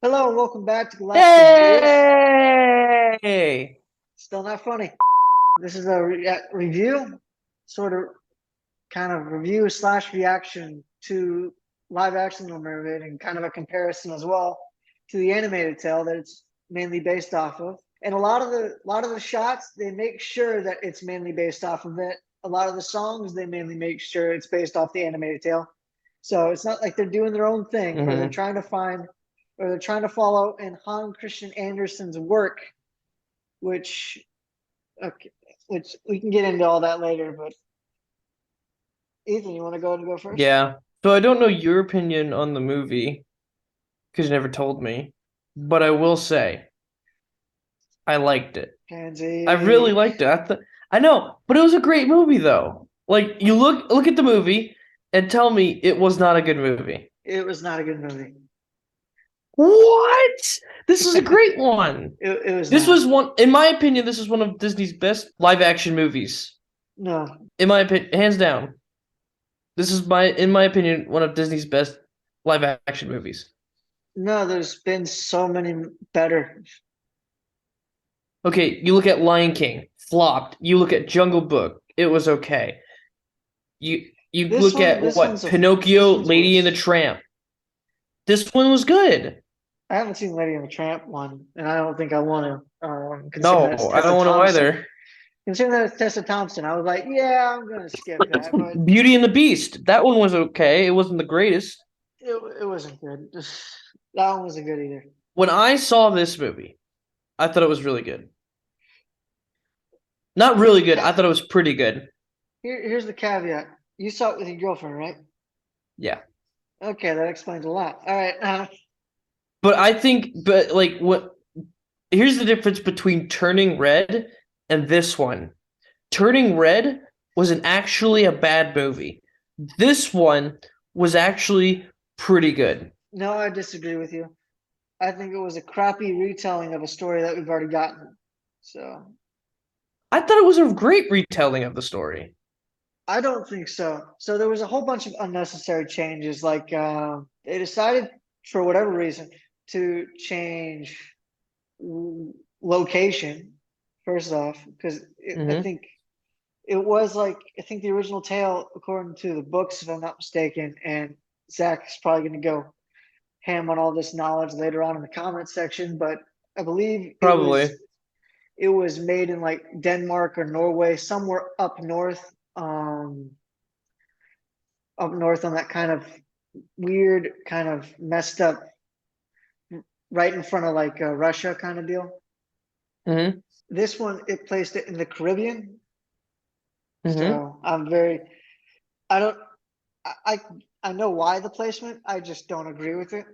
Hello and welcome back to the last reviews. Hey! Still not funny. This is a review, sort of kind of review slash reaction to live action Little Mermaid and kind of a comparison as well to the animated tale that it's mainly based off of. And a lot of the shots they make sure that it's mainly based off of it. A lot of the songs they mainly make sure it's based off the animated tale. So it's not like they're doing their own thing or they're hmm trying to find or they're trying to follow in Han Christian Andersen's work, which okay, which we can get into all that later. But Ethan, you want to go ahead and go first? Yeah. So I don't know your opinion on the movie because you never told me, but I will say I liked it. I really Pansy. liked it. I know, but it was a great movie though. Like you look at the movie and tell me it was not a good movie. It was not a good movie. What? This was a it, great one. it was This not. was one, in my opinion, this is one of Disney's best live action movies. No, In my opinion, hands down. This is in my opinion, one of Disney's best live action movies. no. There's been so many better. Okay, you look at Lion King, flopped. You look at Jungle Book, it was okay. You This look one, at this one's what a, this Pinocchio, one's Lady and the worse. Tramp. This one was good. I haven't seen Lady and the Tramp one, and I don't think I want to. Considering that it's No, I Tessa don't want to Thompson. either. Considering that it's Tessa Thompson, I was like, yeah, I'm gonna skip that. But Beauty and the Beast, that one was okay. It wasn't the greatest. it wasn't good. That one wasn't good either. When I saw this movie, I thought it was really good. Not Here's really the good. I cat. thought it was pretty good. Here's the caveat. You saw it with your girlfriend, right? Yeah. Okay, that explains a lot. All right. But like what here's the difference between Turning Red and this one. Turning Red was an actually a bad movie. This one was actually pretty good. No, I disagree with you. I think it was a crappy retelling of a story that we've already gotten. So I thought it was a great retelling of the story. I don't think so. So there was a whole bunch of unnecessary changes. Like they decided for whatever reason to change location first off because I hmm think it was like I think the original tale, according to the books, if I'm not mistaken, and Zach is probably going to go ham on all this knowledge later on in the comment section, but I believe it was Probably. it was made in like Denmark or Norway, somewhere up north on that kind of weird, kind of messed up, right in front of like Russia kind of deal. hmm This one it placed it in the Caribbean, hmm so I'm very I don't I I know why the placement. I just don't agree with it.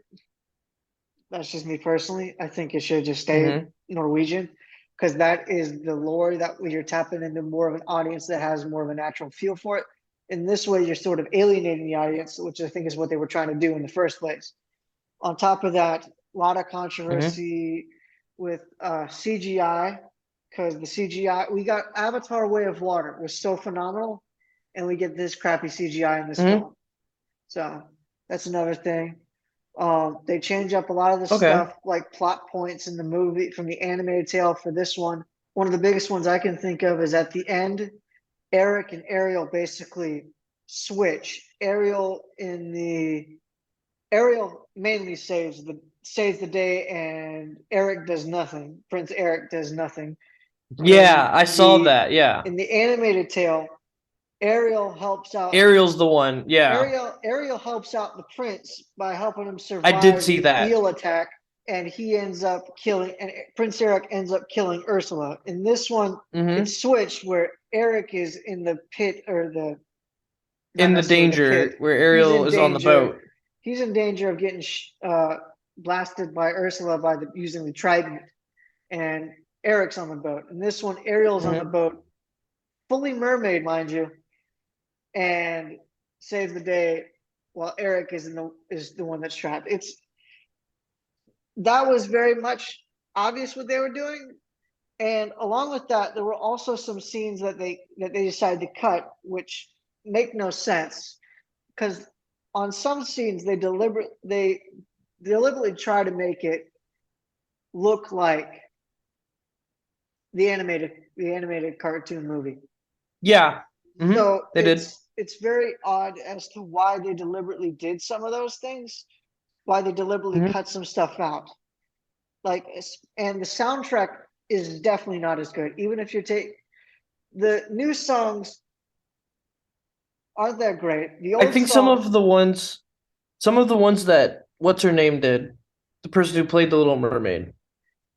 That's just me personally. I think it should just stay hmm Norwegian because that is the lore that you're tapping into more of an audience that has more of a natural feel for it. In this way, you're sort of alienating the audience, which I think is what they were trying to do in the first place. On top of that, a lot of hmm controversy with CGI because the CGI we got Avatar: Way of Water was so phenomenal, and we get this crappy CGI in this hmm film. So that's another thing. They change up a lot of the Okay. stuff, like plot points in the movie from the animated tale for this one. One of the biggest ones I can think of is at the end, Eric and Ariel basically switch. Ariel mainly saves the day, and Eric does nothing. Prince Eric does nothing. Yeah, I In saw the that. Yeah. in the animated tale, Ariel helps out Ariel's the one. Yeah. Ariel helps out the prince by helping him I did survive see the that. eel attack, and he ends up killing and Prince Eric ends up killing Ursula. In this one, hmm it's switched where Eric is in the pit or the not In the necessarily the danger pit. where He's Ariel in is on the danger. boat. He's in danger of getting blasted by Ursula by using the trident, and Eric's on the boat. In this one, Ariel's on the hmm boat, fully mermaid, mind you, and saves the day while Eric is the one that's trapped. It's that was very much obvious what they were doing. And along with that, there were also some scenes that they decided to cut, which make no sense because on some scenes they deliberately try to make it look like the animated cartoon movie. Yeah. So They did. it's very odd as to why they deliberately did some of those things, why they deliberately Mhm. cut some stuff out. Like, and the soundtrack is definitely not as good. Even if you take the new songs aren't that great. The I old think song, some of the ones that what's her name did, the person who played the Little Mermaid.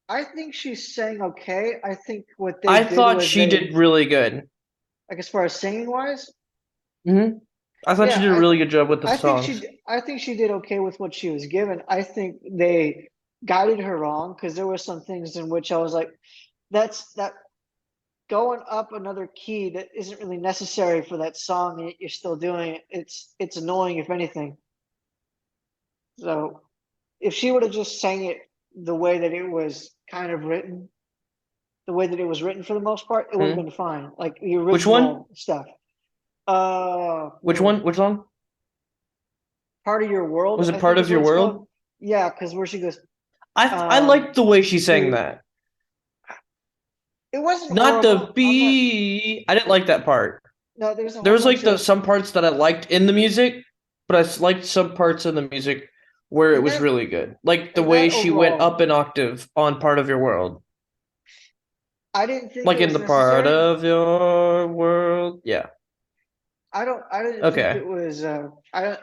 I think she sang okay. I think what they I did thought was she they, did really good. like as far as singing wise, hmm I thought she yeah, did a really good job with the I think she songs. I think she did okay with what she was given. I think they guided her wrong because there were some things in which I was like, that going up another key that isn't really necessary for that song. Yet you're still doing it. It's annoying if anything. So if she would have just sang it the way that it was kind of written, the way that it was written for the most part, it would have Mhm. been fine. Like the Which one? original stuff. Which one? Which song? Part of your world, Was it I part think of is what your it's called. world? Yeah, because where she goes, I liked the way she sang to that. it wasn't Not the horrible. I'm not. B. I didn't like that part. No, there's a There whole was like bunch the of some parts that I liked in the music, but liked some parts in the music where it and was that really good. Like the and way that she went overall. up an octave on part of your world. I didn't think Like it in was the part necessary. of your world. Yeah. I didn't think Okay. it was. I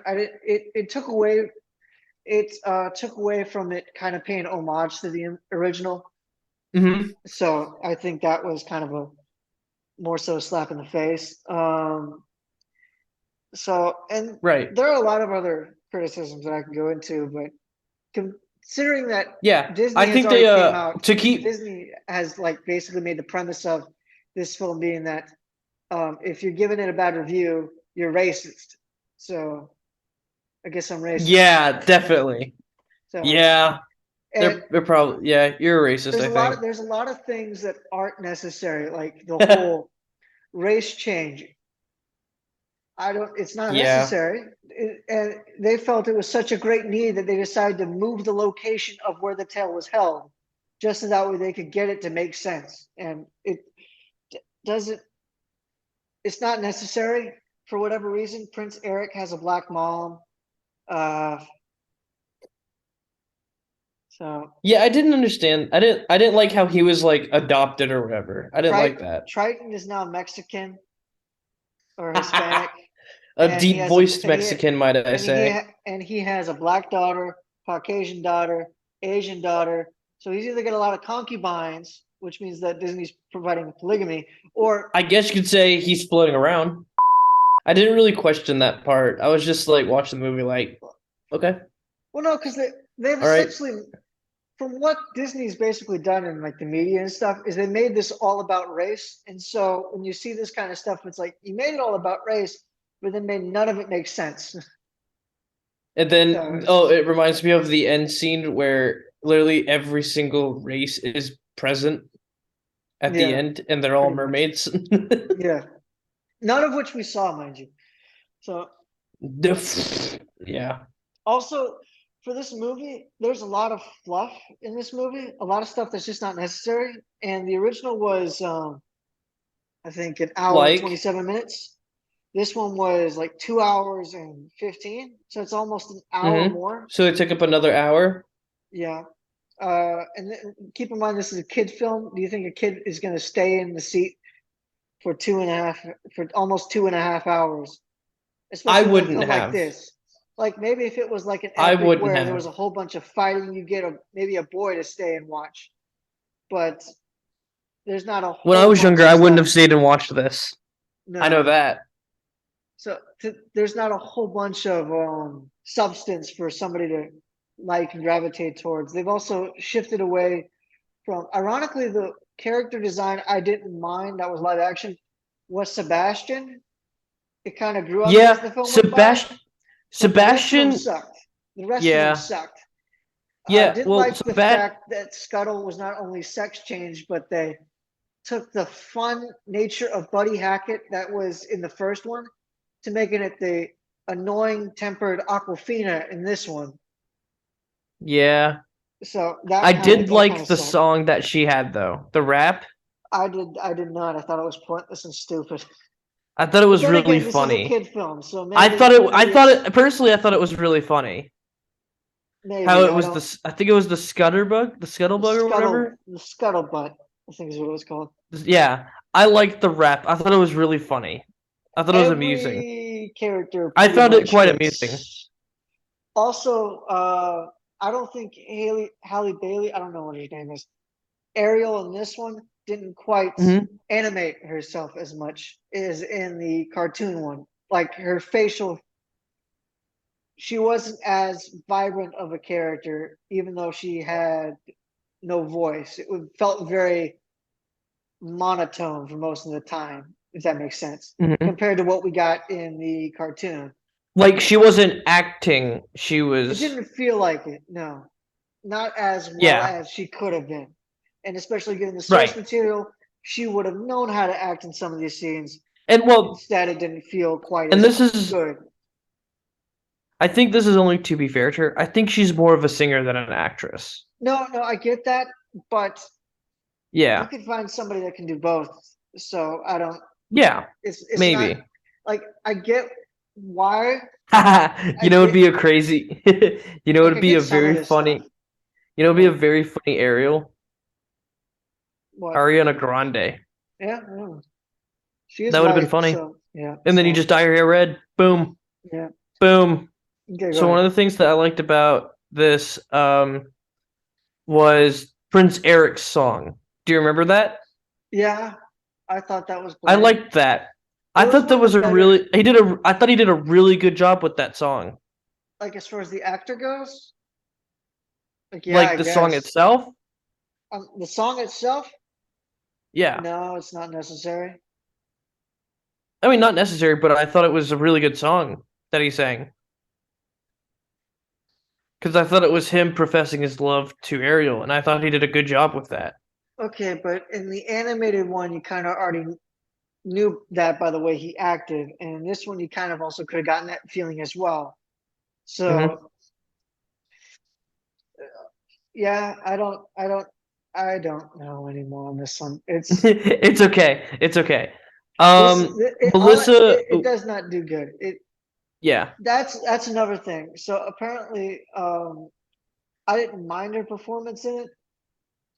didn't. It took away. It took away from it kind of paying homage to the original. hmm So I think that was kind of a more so slap in the face. So and Right. there are a lot of other criticisms that I can go into, but considering that Yeah. Disney I has think already they came out, to keep Disney has like basically made the premise of this film being that if you're giving it a bad review, you're racist. So I guess I'm racist. yeah, definitely. So Yeah. and They're probably yeah, you're a racist, I think. there's a lot of things that aren't necessary, like the whole race change. I don't. It's not yeah. necessary, and they felt it was such a great need that they decided to move the location of where the tale was held, just so that way they could get it to make sense. And it doesn't. It's not necessary for whatever reason. Prince Eric has a black mom, uh, so Yeah, I didn't understand. I didn't like how he was like adopted or whatever. I didn't like that. Triton is now Mexican or Hispanic, A and he deep has a voiced Mexican, might I say. and he has a black daughter, Caucasian daughter, Asian daughter. So he's either got a lot of concubines, which means that Disney's providing polygamy, or I guess you could say he's floating around. I didn't really question that part. I was just like watching the movie, like, okay, well, no, because they've all right. essentially, from what Disney's basically done in like the media and stuff, is they made this all about race. And so when you see this kind of stuff, it's like you made it all about race, but then made none of it make sense. And So then, oh, it reminds me of the end scene where literally every single race is present at the yeah, end, and they're all pretty much. mermaids. Yeah, none of which we saw, mind you. So yeah. also for this movie, there's a lot of fluff in this movie, a lot of stuff that's just not necessary. And the original was, I think, an hour and Like, 27 minutes. This one was like 2 hours and 15, so it's almost an hour mm-hmm. more. So they took up another hour. Yeah. And then keep in mind this is a kid film. Do you think a kid is going to stay in the seat for almost 2.5 hours? I Especially with a wouldn't film like have. this. Like maybe if it was like an I epic wouldn't where there was have. a whole bunch of fighting, you get maybe a boy to stay and watch. But there's not a When I whole was bunch younger, of I wouldn't stuff. have stayed and watched this. I know No. that. So there's not a whole bunch of substance for somebody to like and gravitate towards. They've also shifted away from, ironically, the character design I didn't mind that was live action was Sebastian. It kind of grew on me as Yeah, the film went by, but the rest of them Sebastian. sucked. The rest of them Yeah, sucked. I yeah. didn't Well, like the fact that Scuttle was not only sex changed, but they took the fun nature of Buddy Hackett that was in the first one to making it the annoying tempered Aquafina in this one. Yeah. So I did that kind like of the sucked. song that she had though. The rap. I did not. I thought it was pointless and stupid. I thought it But was then really again, this is a funny. kid film, so maybe Personally I thought it was really funny. How maybe it I was don't. I think it was the Scutterbug, the Scuttlebug or whatever. The scuttlebutt, I think is what it was called. Yeah. I liked the rap. I thought it was really funny. I thought it was amusing. Every character I pretty found it much quite amusing. fits. Also, I don't think Halle Bailey, I don't know what her name is. Ariel in this one didn't quite Hmm. animate herself as much as in the cartoon one. Like her facial, she wasn't as vibrant of a character, even though she had no voice. Felt very monotone for most of the time, if that makes sense, Hmm. compared to what we got in the cartoon. Like she wasn't acting. She It was didn't feel like it, no, not as well yeah, as she could have been. And especially given the source right. material, she would have known how to act in some of these scenes. And well, Instead, it didn't feel quite and as this is good. I think this is only to be fair to her. I think she's more of a singer than an actress. No, no, I get that, but you Yeah. can find somebody that can do both. So I don't. Yeah. It's not Maybe. like I get why. I You know, it'd get be a crazy. You know, like I it'd be get a some of very this stuff. funny. You know, it'd be a Like very funny Ariel, what? Ariana Grande. Yeah, yeah. She is That would have been white, funny. so yeah. And then you So just dye your hair red. Boom, yeah. boom. Okay, go So one ahead. of the things that I liked about this was Prince Eric's song. Do you remember that? Yeah, I thought that was I bland. liked that. It I was thought that one of was the a better, really he did a I thought he did a really good job with that song. like as far as the actor goes. Like yeah, I Like the song guess. itself. The song itself, Yeah. no, it's not necessary. I mean not necessary, but I thought it was a really good song that he sang. Because I thought it was him professing his love to Ariel, and I thought he did a good job with that. Okay, but in the animated one, you kind of already knew that by the way he acted, and in this one, you kind of also could have gotten that feeling as well. Hmm. So yeah, I don't know anymore on this one. It's It's okay. It's okay. this, Melissa. it does not do good. Yeah. That's another thing. So apparently, I didn't mind her performance in it.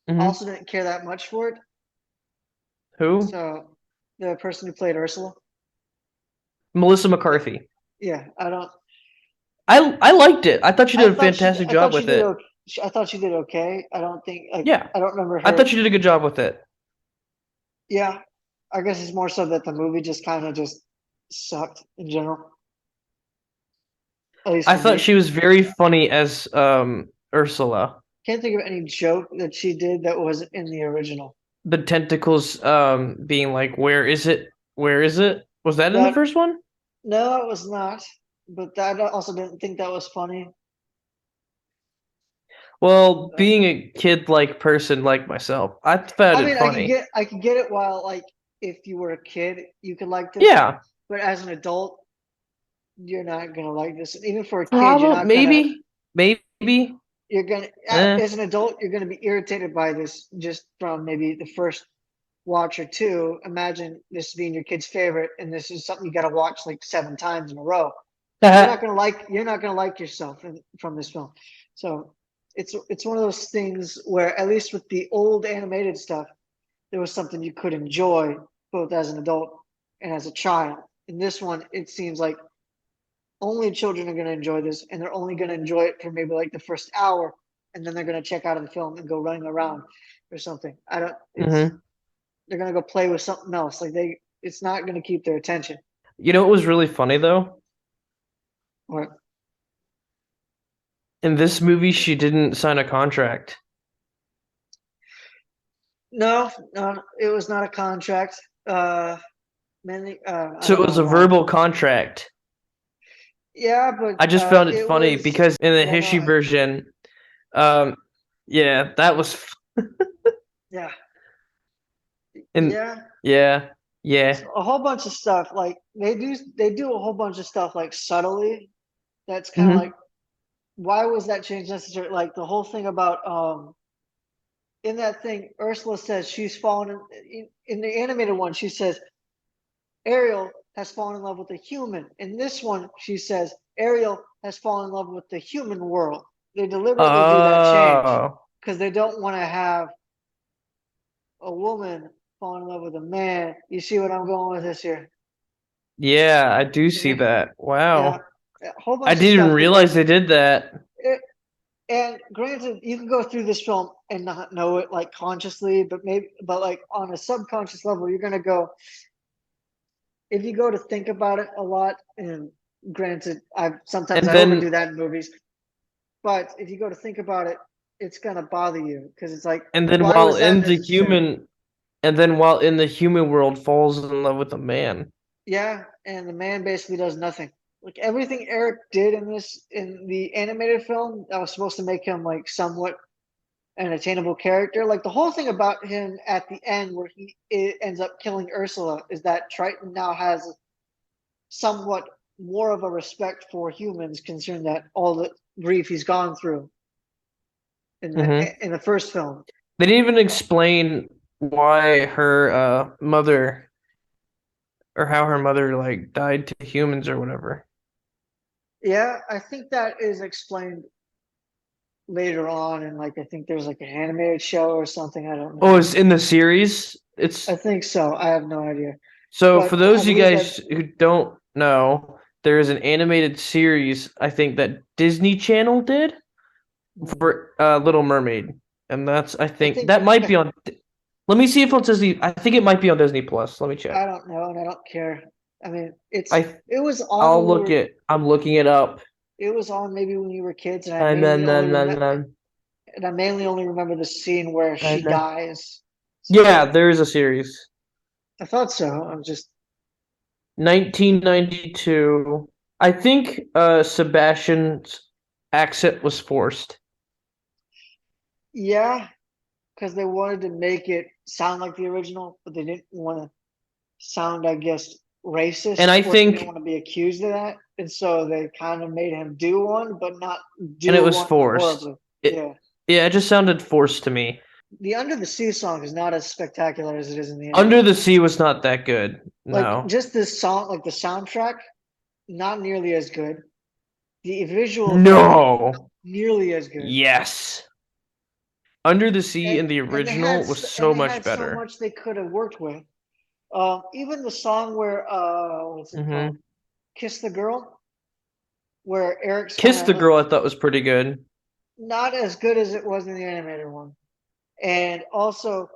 I Hmm. also didn't care that much for it. Who? So the person who played Ursula, Melissa uh, McCarthy. yeah, I don't. I liked it. I thought she did a fantastic I job thought she with did it. okay. I thought she did okay. I don't think like Yeah. I don't remember I thought her. she did a good job with it. Yeah, I guess it's more so that the movie just kind of just sucked in general, at least I for thought me. she was very funny as Ursula. Can't think of any joke that she did that was in the original. The tentacles being like, "Where is it? Where is it?" Was that in the That first one? no, it was not. But that I also didn't think that was funny. Well, Uh, being a kid-like person like myself, I found I it mean, funny. I could get it while like if you were a kid, you could like this, Yeah, but as an adult, you're not gonna like this. And even for a kid, you're probably, not gonna. maybe. You're gonna Eh. as an adult, you're gonna be irritated by this just from maybe the first watch or two. Imagine this being your kid's favorite, and this is something you got to watch like 7 times in a row. You're not gonna like yourself from this film. So it's one of those things where at least with the old animated stuff, there was something you could enjoy both as an adult and as a child. In this one, it seems like only children are going to enjoy this, and they're only going to enjoy it for maybe like the first hour, and then they're going to check out of the film and go running around or something. I don't. It's Hmm. they're going to go play with something else. Like it's not going to keep their attention. You know what was really funny though? Or In this movie, she didn't sign a contract, no, no, it was not a contract. Mainly, I so it don't was know a why. verbal contract. Yeah, but I just found it it funny was because in the yeah, no, Hishy version, um, yeah, that was, yeah, and yeah. yeah, yeah. So a whole bunch of stuff like they do a whole bunch of stuff like subtly. That's kind of like Hmm. why was that change necessary? Like the whole thing about in that thing, Ursula says she's fallen in the animated one. She says Ariel has fallen in love with a human. In this one, she says Ariel has fallen in love with the human world. They deliberately do that change Oh, because they don't want to have a woman fall in love with a man. You see what I'm going with this here? yeah, I do see Yeah, that. yeah, Wow. a whole I bunch of didn't even stuff realize because they did that. it, and granted, you can go through this film and not know it like consciously, but like on a subconscious level, you're gonna go. If you go to think about it a lot, and granted, sometimes And I overdo then that in movies, but if you go to think about it, it's gonna bother you because it's like, and then why was that necessary? while in the human world falls in love with a man. Yeah, and the man basically does nothing. Like everything Eric did in the animated film that was supposed to make him like somewhat an attainable character. Like the whole thing about him at the end where ends up killing Ursula is that Triton now has somewhat more of a respect for humans, considering that all the grief he's gone through Hmm. in the first film. They didn't even explain why her mother or how her mother like died to humans or whatever. Yeah, I think that is explained later on, and like I think there's like an animated show or something. I don't Oh, know. it's in the series. I It's think so. I have no idea, so but for I those of you believe that. guys who don't know, there is an animated series I think that Disney Channel did for Little Mermaid, and that's I I think think that might be on. Let me see if it's Disney. I think it might be on Disney Plus. Let me check. I don't know, and I don't care. I mean, I it was on I'll when we look were. it. I'm looking it up. It was on maybe when you were kids, and I And mainly then, only then, remember. then, then, And I mainly only remember the scene where she and then. dies. Yeah, So there is a series. I thought so. I'm just 1992. I think Sebastian's accent was forced. yeah, because they wanted to make it sound like the original, but they didn't want to sound, I guess, And racist, I or they didn't think want to be accused of that, and so they kind of made him do one, but not and it do was one forced. horribly. It Yeah, yeah, it just sounded forced to me. the Under the Sea song is not as spectacular as it is in the Under animated the one. Sea was not that good. Like No. just this song, like the soundtrack, not nearly as good. The visual effects, No. nearly as good. Yes. Under the Sea and in the and they had original was and so they much had so better. much they could have worked with. Even the song where what's it called? Hmm. Kiss the Girl, where Eric's kind Kiss the of Girl I thought was pretty good. not as good as it was in the animated one. And also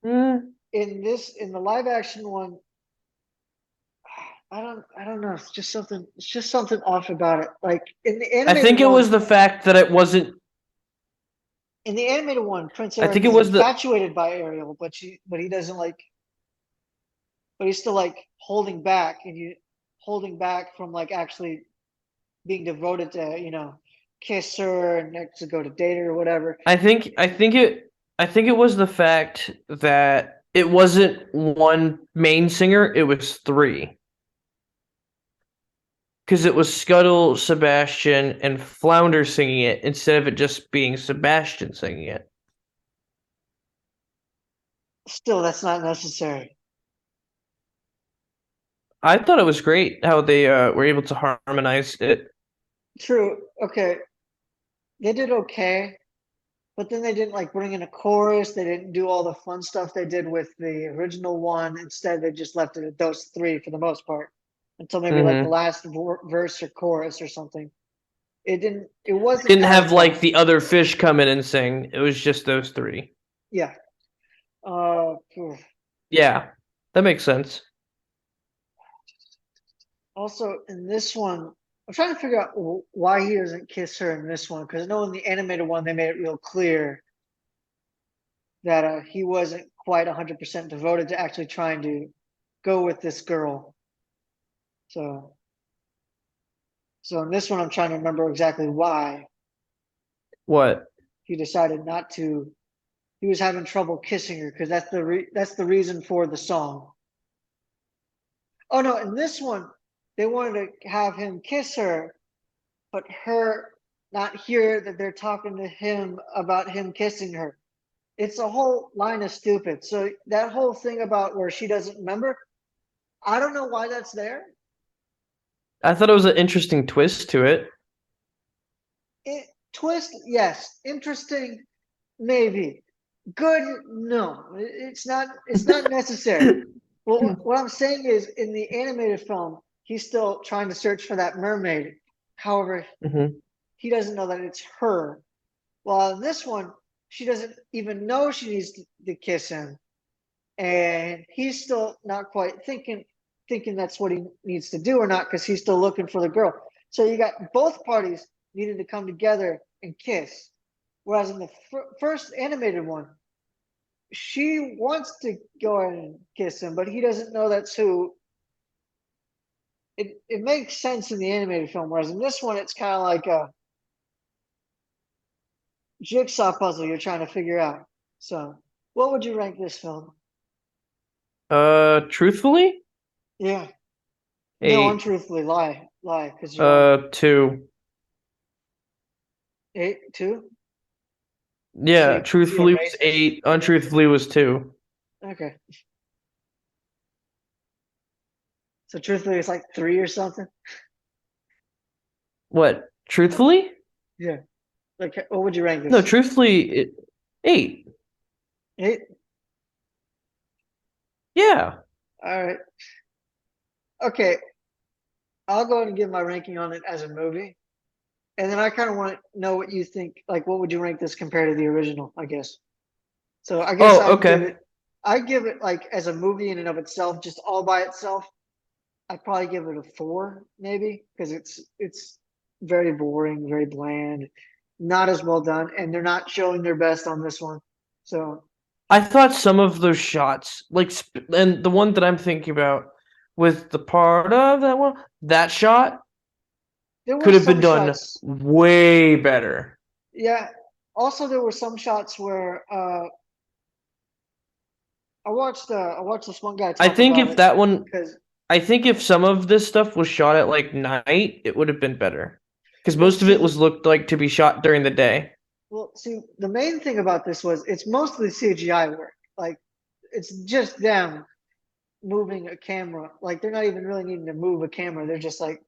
Mm, in the live action one, I don't know. It's just something off about it. Like I think it was the fact that it wasn't. in the animated one, Prince I Eric think it is was the. infatuated by Ariel, but he doesn't like but he's still like holding back from like actually being devoted to, kiss her and next to go to date her or whatever. I think it was the fact that it wasn't one main singer, it was three. Because it was Scuttle, Sebastian, and Flounder singing it instead of it just being Sebastian singing it. Still, that's not necessary. I thought it was great how they were able to harmonize it. True. Okay. They did okay, but then they didn't like bring in a chorus. They didn't do all the fun stuff they did with the original one. Instead, they just left it at those three for the most part until maybe like the Hmm. last verse or chorus or something. It wasn't Didn't as have like fun. the other fish come in and sing. It was just those three. Yeah. Phew. Yeah, that makes sense. Also, in this one, I'm trying to figure out why he doesn't kiss her in this one because I know in the animated one they made it real clear that he wasn't quite 100% devoted to actually trying to go with this girl. So, so in this one, I'm trying to remember exactly why What? he decided not to. He was having trouble kissing her because that's the reason for the song. Oh no, in this one, they wanted to have him kiss her, but her not hear that they're talking to him about him kissing her. It's a whole line of stupid. So that whole thing about where she doesn't remember, I don't know why that's there. I thought it was an interesting twist to it. It, twist, yes. Interesting, maybe. Good, no. It's not. It's not necessary. Well, what I'm saying is, in the animated film, he's still trying to search for that mermaid. However, Mhm. he doesn't know that it's her. Well, in this one, she doesn't even know she needs to kiss him, and he's still not quite thinking that's what he needs to do or not because he's still looking for the girl. So you got both parties needing to come together and kiss. Whereas in the first animated one, she wants to go ahead and kiss him, but he doesn't know that's who. It makes sense in the animated film, whereas in this one, it's kind of like a jigsaw puzzle you're trying to figure out. So, what would you rank this film? Truthfully, Yeah. No, 8. untruthfully, lie, because you're wrong. 2. 8, 2? So Yeah, you're truthfully was racist. 8. Untruthfully was 2. Okay. So truthfully, it's like 3 or something. What? Truthfully? Yeah. Like, what would you rank No, this? truthfully, 8. 8. Yeah. All right. Okay. I'll go ahead and give my ranking on it as a movie, and then I kind of want to know what you think. Like, what would you rank this compared to the original? I guess. So I guess Oh, okay. I give it like as a movie in and of itself, just all by itself. I'd probably give it a 4, maybe, because it's very boring, very bland, not as well done, and they're not showing their best on this one. So I thought some of those shots, and the one that I'm thinking about with the part of that one, that shot there were could have some been done shots, way better. yeah. Also, there were some shots where I watched this one guy I talk think about if it that one, because I think if some of this stuff was shot at like night, it would have been better. Because well, most of see, it was looked like to be shot during the day. the main thing about this was it's mostly CGI work. Like, it's just them moving a camera. Like, they're not even really needing to move a camera. They're just like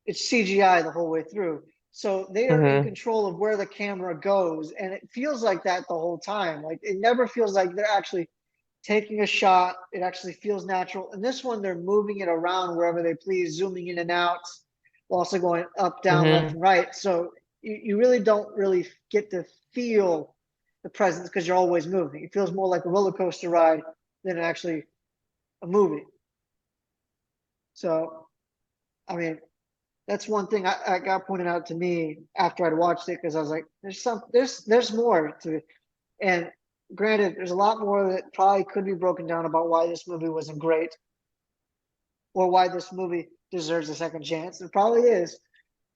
it's CGI the whole way through. So they are in Hmm. control of where the camera goes, and it feels like that the whole time. Like, it never feels like they're actually taking a shot. It actually feels natural. And this one, they're moving it around wherever they please, zooming in and out, while also going up, down, left, Hmm. and right. So you really don't really get to feel the presence because you're always moving. It feels more like a roller coaster ride than actually a movie. So, I mean, that's one thing I got pointed out to me after I'd watched it because I was like, there's more to it. And granted, there's a lot more that probably could be broken down about why this movie wasn't great or why this movie deserves a second chance. It probably is,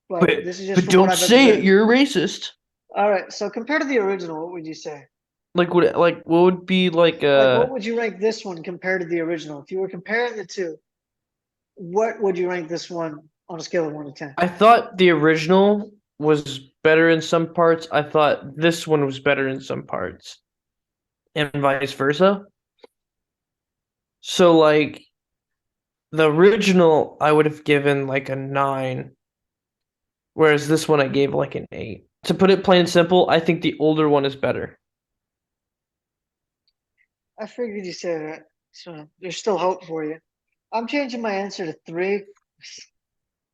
but But this is just but from what don't I've say it. observed. You're a racist. All right, so compared to the original, what would you say? What would be like Like, what would you rank this one compared to the original? If you were comparing the two, what would you rank this one on a scale of 1 to 10? I thought the original was better in some parts. I thought this one was better in some parts, and vice versa. So like the original, I would have given like a 9, whereas this one I gave like an 8. To put it plain and simple, I think the older one is better. I figured you said that, so there's still hope for you. I'm changing my answer to 3.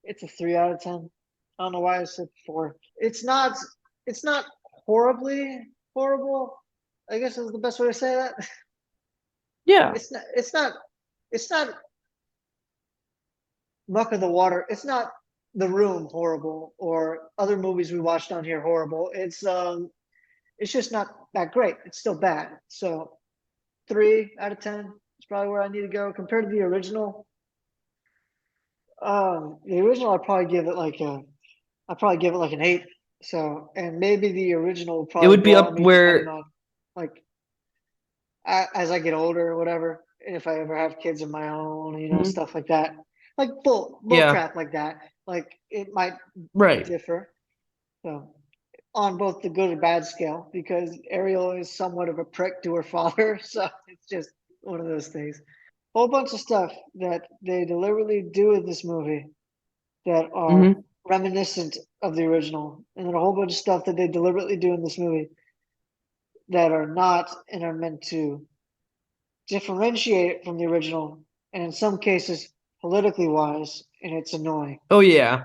It's a 3 out of 10. I don't know why I said 4. It's not horribly horrible. I guess is the best way to say that. Yeah. It's not. It's not. It's not muck of the water. It's not The Room horrible or other movies we watched on here horrible. It's just not that great. It's still bad. So 3 out of 10 is probably where I need to go compared to the original. The original I'd probably give it like an 8. So, and maybe the original will It probably would be grow on up me depending where on like as I get older or whatever. And if I ever have kids of my own, Mhm. stuff like that. Like bull Yeah, crap like that. Like, it might right. differ. So on both the good and bad scale, because Ariel is somewhat of a prick to her father, so it's just one of those things. Whole bunch of stuff that they deliberately do in this movie that are Hmm. reminiscent of the original, and then a whole bunch of stuff that they deliberately do in this movie that are not and are meant to differentiate it from the original, and in some cases, politically wise, and it's annoying. Oh yeah,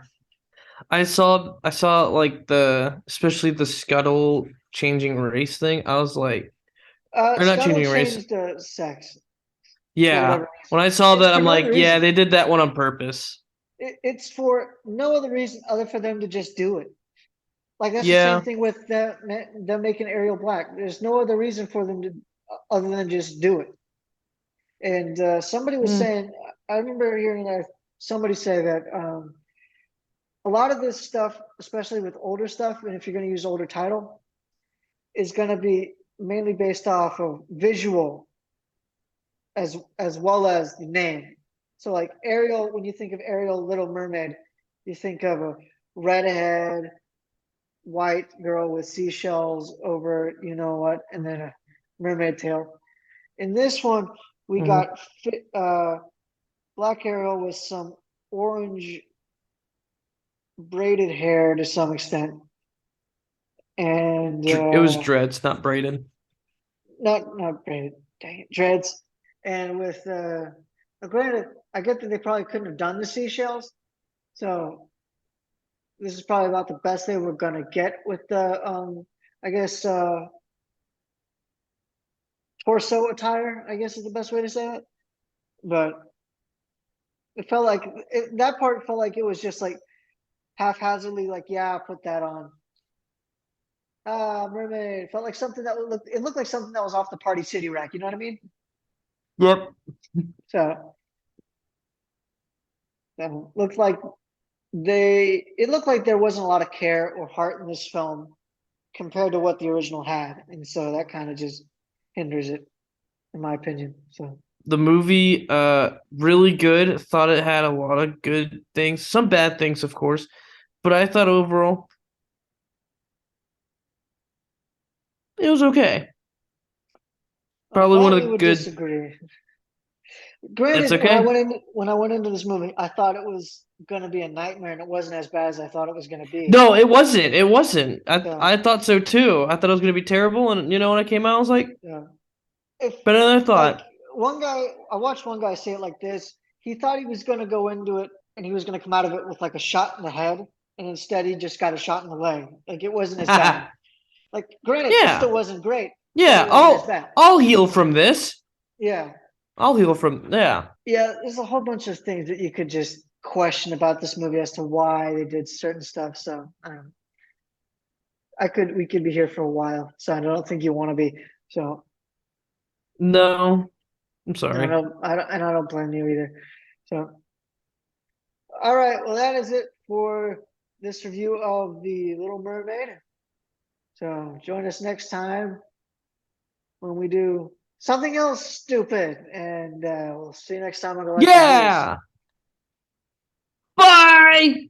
I saw like especially the Scuttle changing race thing. I was like, or not Scuttle changing race. changed sex for Yeah, whatever when reason. I saw It's that, for I'm no like, other yeah, reason. they did that one on purpose. It's for no other reason other for them to just do it. Like that's the same Yeah. thing with them making Ariel black. There's no other reason for them to other than just do it. And somebody was Mm. saying, I remember hearing somebody say that a lot of this stuff, especially with older stuff, and if you're going to use older title, is going to be mainly based off of visual as well as the name. So like Ariel, when you think of Ariel Little Mermaid, you think of a redhead, white girl with seashells over, you know what, and then a mermaid tail. In this one, we Hmm. got Black Ariel with some orange braided hair to some extent, and It was dreads, not Braden. not braided, dang it, dreads, and with granted, I get that they probably couldn't have done the seashells, so this is probably about the best they were gonna get with the I guess torso attire, I guess is the best way to say it. But it felt like that part felt like it was just like haphazardly, like, yeah, put that on. Mermaid. It felt like something that it looked like something that was off the Party City rack, you know what I mean? Yep. So looked like it looked like there wasn't a lot of care or heart in this film compared to what the original had. And so that kind of just hinders it, in my opinion. So The movie, really good. Thought it had a lot of good things, some bad things, of course, but I thought overall it was okay. on Probably one that of we the would good. disagree. It's Granted, okay. when I went into this movie, I thought it was gonna be a nightmare, and it wasn't as bad as I thought it was gonna be. No, it wasn't. It wasn't. I So thought so too. I thought it was gonna be terrible, and when I came out, I was like, yeah, if better than I like thought. one guy, I watched one guy say it like this. He thought he was gonna go into it, and he was gonna come out of it with like a shot in the head, and instead he just got a shot in the leg. Like it wasn't as bad. Like granted, it still Yeah, wasn't great, but it yeah. wasn't as I'll bad. I'll heal from this. Yeah, I'll heal from yeah. yeah. There's a whole bunch of things that you could just question about this movie as to why they did certain stuff. So we could be here for a while. So I don't think you want to be. So No, I'm and sorry. I don't blame you either. So all right, well that is it for this review of the Little Mermaid. So join us next time when we do something else stupid, and we'll see you next time on the Like That Movies. Yeah. Bye.